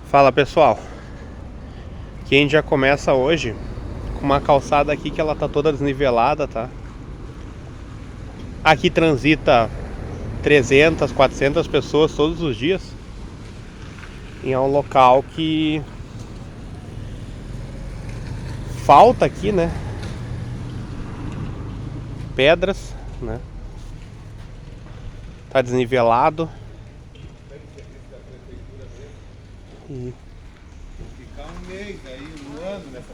Fala pessoal, aqui a gente já começa hoje com uma calçada aqui que ela tá toda desnivelada, tá? Aqui transita 300, 400 pessoas todos os dias. E é um local que falta aqui, né? Pedras, né? Tá desnivelado. E... ficar um mês aí, um ano nessa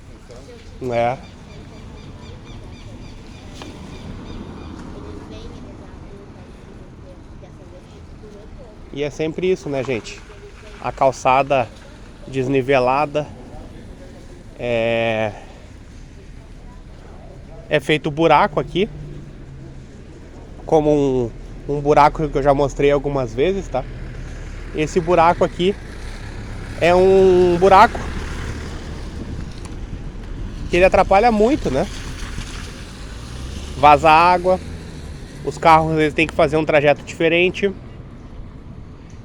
função. É. E é sempre isso, né, gente? A calçada desnivelada, é feito buraco aqui, como um buraco que eu já mostrei algumas vezes, tá? Esse buraco aqui é um buraco que ele atrapalha muito, né? Vaza água, os carros eles têm que fazer um trajeto diferente.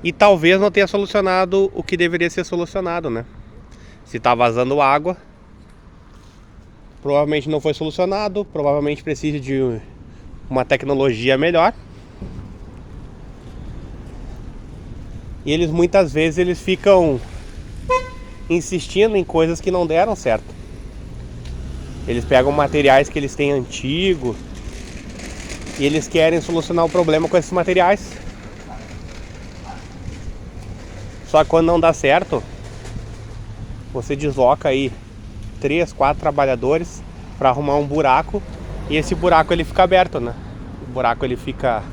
E talvez não tenha solucionado o que deveria ser solucionado, né? Se tá vazando água, provavelmente não foi solucionado, provavelmente precisa de uma tecnologia melhor. E eles muitas vezes eles ficam insistindo em coisas que não deram certo. Eles pegam materiais que eles têm antigo e eles querem solucionar o problema com esses materiais. Só que quando não dá certo, você desloca aí 3, 4 trabalhadores para arrumar um buraco. E esse buraco ele fica aberto, né? O buraco ele fica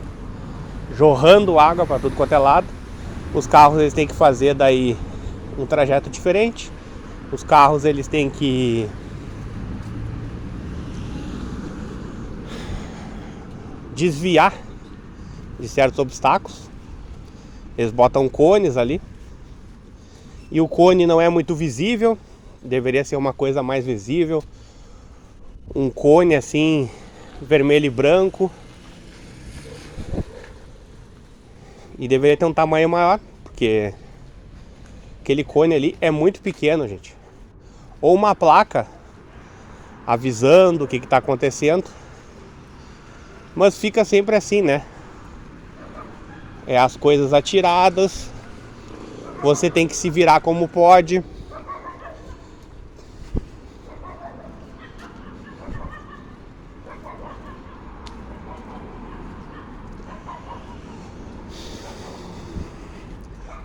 jorrando água para tudo quanto é lado. Os carros eles têm que fazer daí um trajeto diferente. Os carros eles têm que desviar de certos obstáculos. Eles botam cones ali. E o cone não é muito visível, deveria ser uma coisa mais visível. Um cone assim, vermelho e branco. E deveria ter um tamanho maior, porque aquele cone ali é muito pequeno, gente. Ou uma placa avisando o que está acontecendo. Mas fica sempre assim, né? É as coisas atiradas. Você tem que se virar como pode.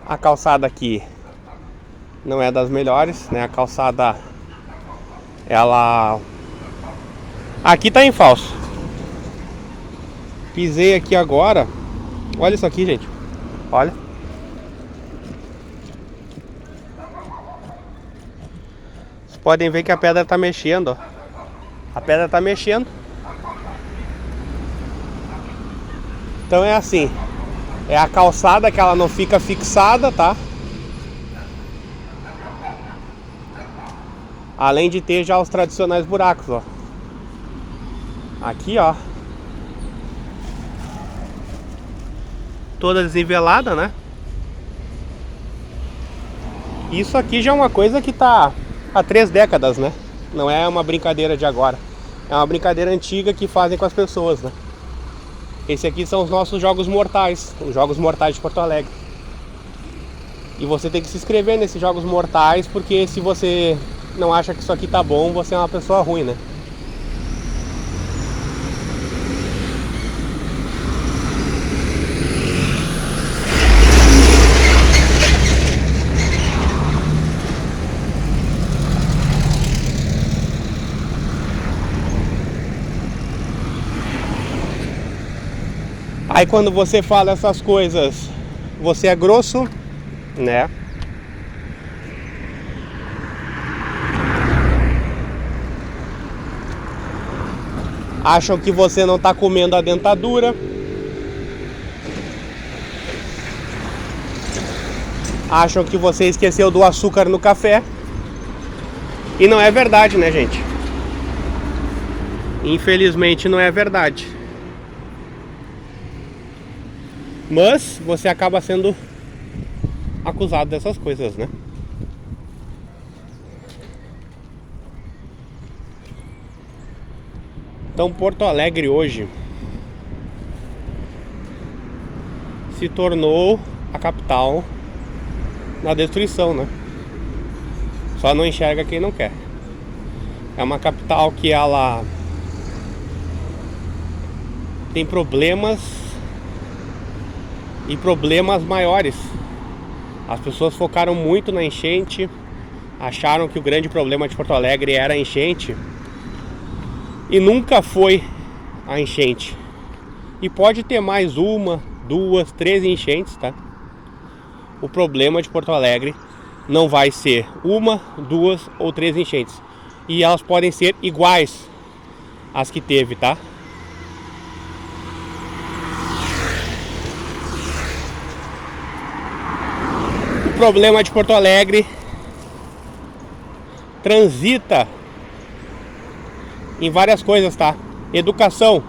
A calçada aqui não é das melhores, né? A calçada, ela... aqui tá em falso. Pisei aqui agora. Olha isso aqui, gente. Olha. Podem ver que a pedra tá mexendo, ó. A pedra tá mexendo. Então é assim. É a calçada que ela não fica fixada, tá? Além de ter já os tradicionais buracos, ó. Aqui, ó. Toda desnivelada, né? Isso aqui já é uma coisa que tá há 3 décadas, né? Não é uma brincadeira de agora. É uma brincadeira antiga que fazem com as pessoas, né? Esse aqui são os nossos Jogos Mortais, os Jogos Mortais de Porto Alegre. E você tem que se inscrever nesses Jogos Mortais, porque se você não acha que isso aqui tá bom, você é uma pessoa ruim, né? Aí quando você fala essas coisas, você é grosso, né? Acham que você não tá comendo a dentadura. Acham que você esqueceu do açúcar no café. E não é verdade, né, gente? Infelizmente não é verdade. Mas você acaba sendo acusado dessas coisas, né? Então Porto Alegre hoje se tornou a capital na destruição, né? Só não enxerga quem não quer. É uma capital que ela tem problemas e problemas maiores. As pessoas focaram muito na enchente, acharam que o grande problema de Porto Alegre era a enchente, e nunca foi a enchente. E pode ter mais uma, duas, três enchentes, tá? O problema de Porto Alegre não vai ser uma, duas ou três enchentes. E elas podem ser iguais às que teve, tá? O problema de Porto Alegre transita em várias coisas, tá? Educação.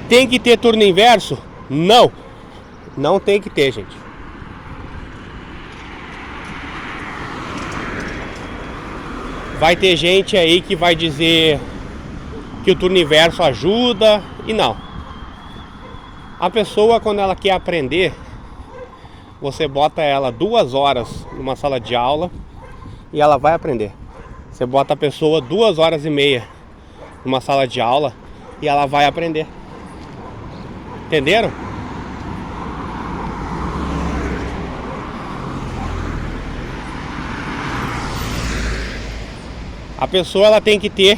Tem que ter turno inverso? Não. Não tem que ter, gente. Vai ter gente aí que vai dizer que o turno inverso ajuda, e não. A pessoa, quando ela quer aprender, você bota ela 2 horas numa sala de aula e ela vai aprender. Você bota a pessoa 2 horas e meia numa sala de aula e ela vai aprender. Entenderam? A pessoa ela tem que ter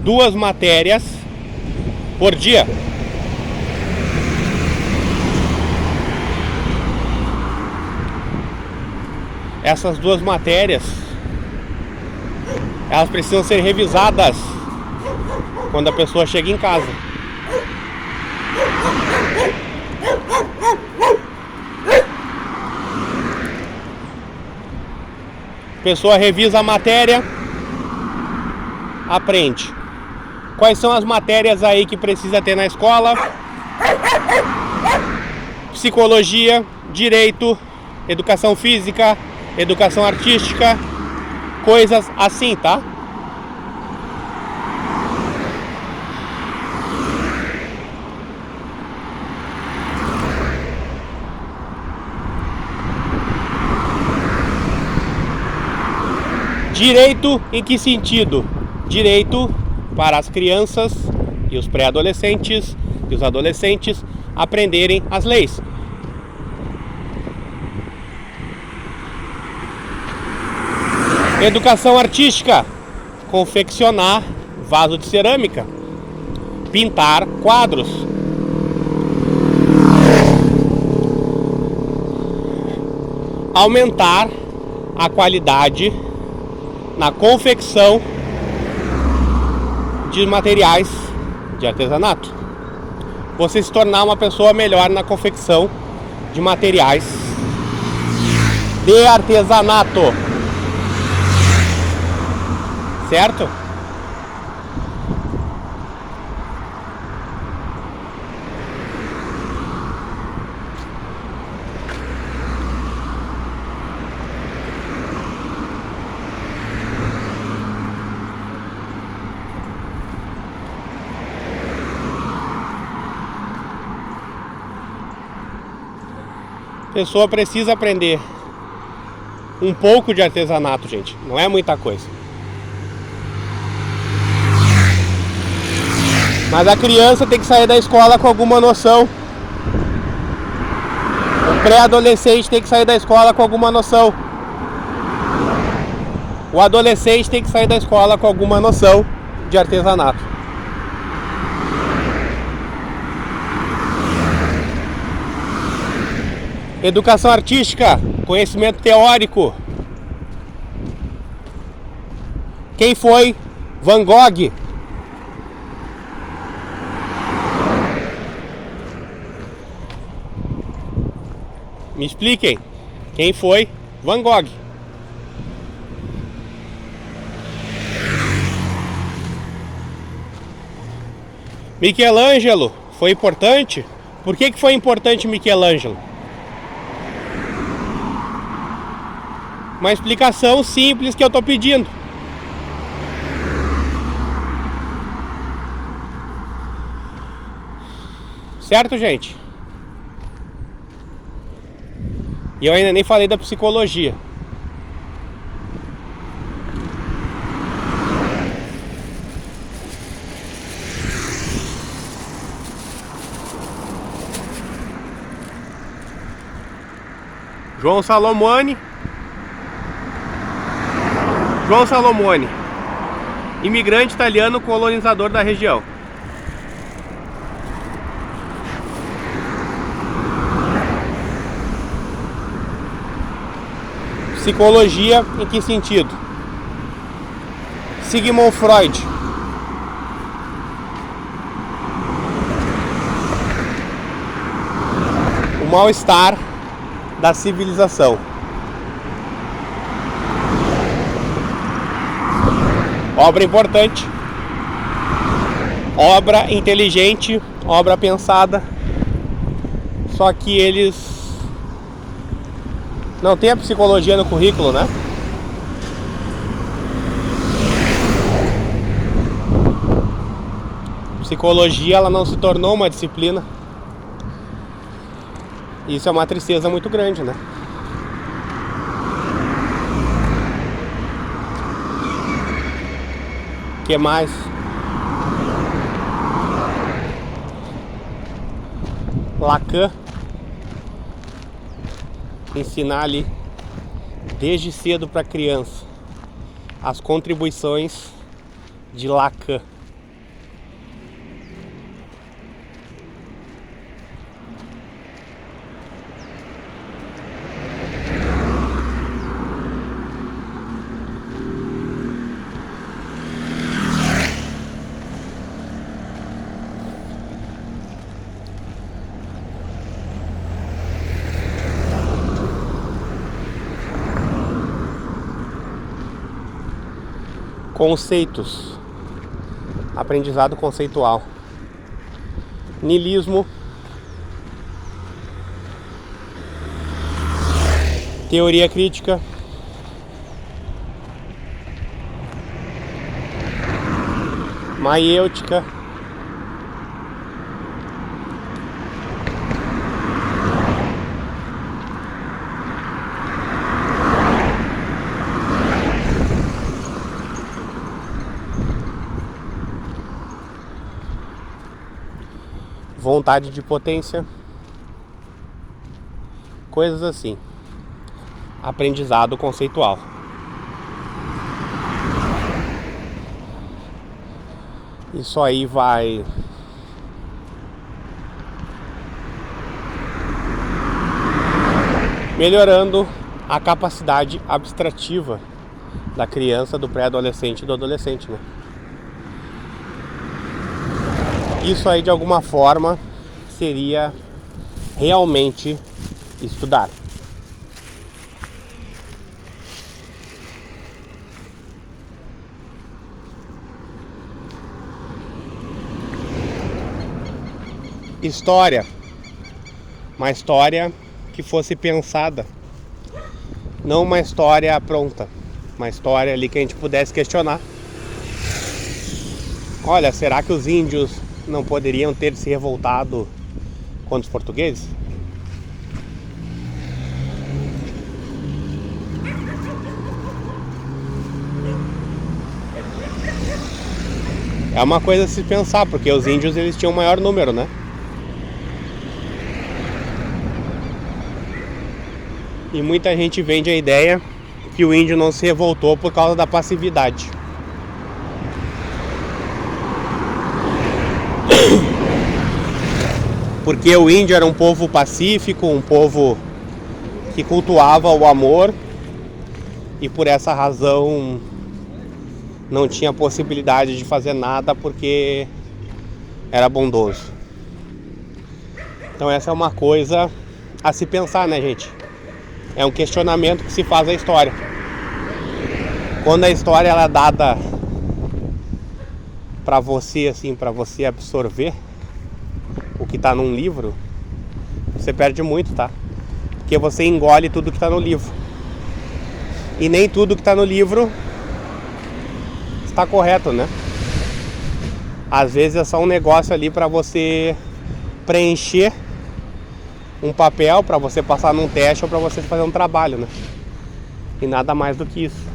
2 matérias por dia. Essas 2 matérias, elas precisam ser revisadas quando a pessoa chega em casa. A pessoa revisa a matéria, aprende. Quais são as matérias aí que precisa ter na escola? Psicologia, direito, educação física, educação artística, coisas assim, tá? Direito em que sentido? Direito para as crianças e os pré-adolescentes e os adolescentes aprenderem as leis. Educação artística, confeccionar vaso de cerâmica, pintar quadros. Aumentar a qualidade na confecção de materiais de artesanato. Você se tornar uma pessoa melhor na confecção de materiais de artesanato. Certo? A pessoa precisa aprender um pouco de artesanato, gente. Não é muita coisa. Mas a criança tem que sair da escola com alguma noção. O pré-adolescente tem que sair da escola com alguma noção. O adolescente tem que sair da escola com alguma noção de artesanato. Educação artística, conhecimento teórico. Quem foi Van Gogh? Me expliquem, quem foi Van Gogh? Michelangelo foi importante? Por que foi importante Michelangelo? Uma explicação simples que eu tô pedindo. Certo, gente? E eu ainda nem falei da psicologia. João Salomone, imigrante italiano colonizador da região. Psicologia em que sentido? Sigmund Freud. O mal-estar da civilização. Obra importante, obra inteligente, obra pensada, só que eles não têm a psicologia no currículo, né? Psicologia, ela não se tornou uma disciplina. Isso é uma tristeza muito grande, né? O que mais? Lacan ensinar ali desde cedo para a criança as contribuições de Lacan. Conceitos. Aprendizado conceitual. Niilismo. Teoria crítica. Maiêutica. Vontade de potência, coisas assim. Aprendizado conceitual. Isso aí vai melhorando a capacidade abstrativa da criança, do pré-adolescente e do adolescente, né? Isso aí de alguma forma seria realmente estudar. História. Uma história que fosse pensada. Não uma história pronta. Uma história ali que a gente pudesse questionar. Olha, será que os índios não poderiam ter se revoltado contra os portugueses? É uma coisa a se pensar, porque os índios eles tinham o maior número, né? E muita gente vende a ideia que o índio não se revoltou por causa da passividade. Porque o índio era um povo pacífico, um povo que cultuava o amor e por essa razão não tinha possibilidade de fazer nada porque era bondoso. Então essa é uma coisa a se pensar, né, gente? É um questionamento que se faz à história. Quando a história ela é dada pra você, assim, pra você absorver o que tá num livro, você perde muito, tá? Porque você engole tudo que tá no livro. E nem tudo que está no livro está correto, né? Às vezes é só um negócio ali para você preencher um papel, para você passar num teste ou para você fazer um trabalho, né? E nada mais do que isso.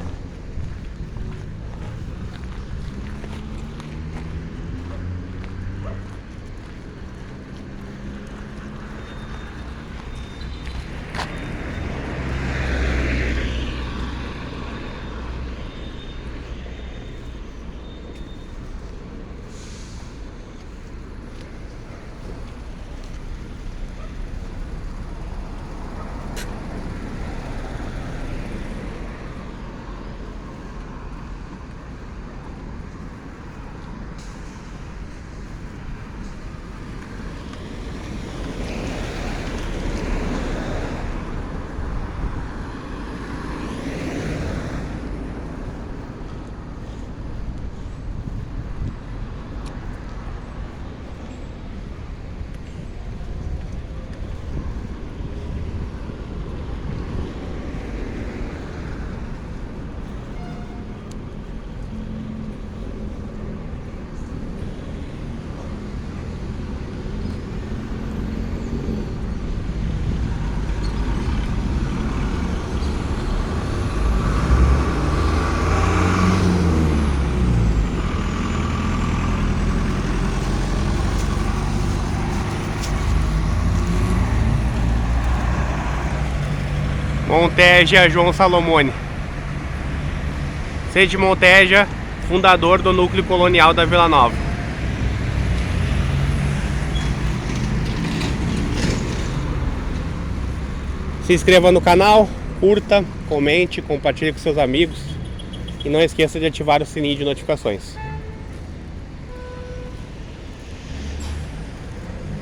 Monteja João Salomone. Cid Monteja, fundador do núcleo colonial da Vila Nova. Se inscreva no canal, curta, comente, compartilhe com seus amigos e não esqueça de ativar o sininho de notificações.